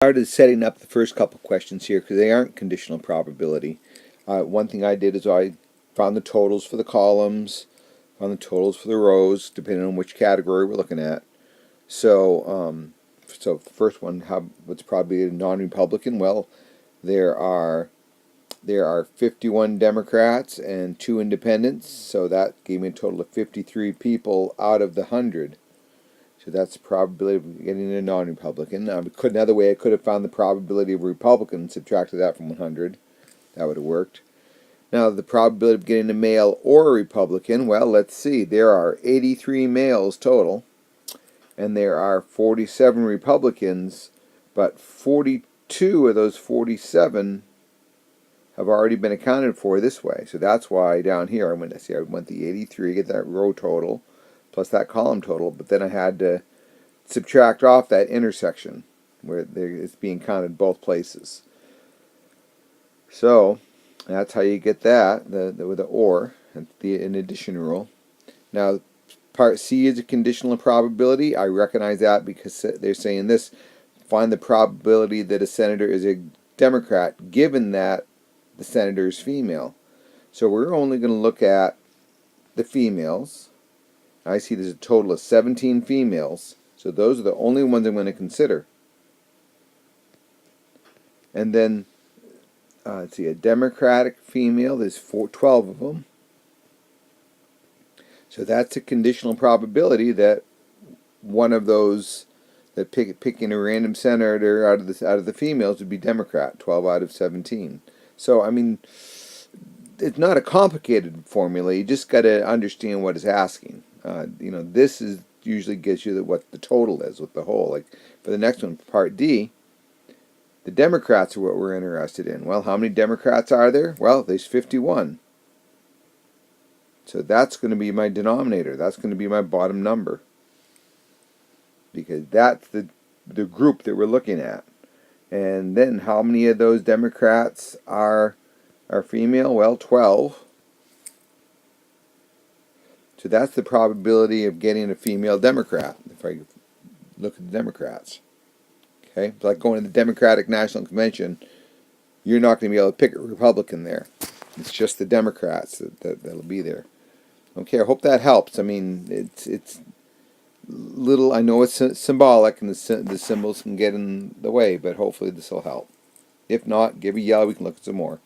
Started setting up the first couple questions here because they aren't conditional probability. One thing I did is I found the totals for the columns, found the totals for the rows, depending on which category we're looking at. So, so the first one, what's probably a non-Republican? Well, there are 51 Democrats and 2 independents, so that gave me a total of 53 people out of the 100. So that's the probability of getting a non-Republican. Another way I could have found the probability of a Republican and subtracted that from 100. That would have worked. Now the probability of getting a male or a Republican, well, let's see. There are 83 males total, and there are 47 Republicans, but 42 of those 47 have already been accounted for this way. So that's why down here I went the 83, get that row total, plus that column total, but then I had to subtract off that intersection where it's being counted both places. So that's how you get that, with the or, an addition rule. Now part C is a conditional probability. I recognize that because they're saying this: find the probability that a senator is a Democrat given that the senator is female. So we're only going to look at the females. I see there's a total of 17 females, so those are the only ones I'm going to consider. And then, let's see, a Democratic female, there's 12 of them. So that's a conditional probability that one of those, that picking a random senator out of the females would be Democrat, 12 out of 17. So, I mean, it's not a complicated formula. You just got to understand what it's asking. This usually gives you what the total is with the whole. Like for the next one, part D, the Democrats are what we're interested in. Well, how many Democrats are there? Well, there's 51. So that's going to be my denominator. That's going to be my bottom number, because that's the group that we're looking at. And then how many of those Democrats are female? Well, 12. So that's the probability of getting a female Democrat, if I look at the Democrats. Okay? It's like going to the Democratic National Convention. You're not going to be able to pick a Republican there. It's just the Democrats that'll be there. Okay, I hope that helps. I mean, it's little, I know it's symbolic and the symbols can get in the way, but hopefully this will help. If not, give a yell, we can look at some more.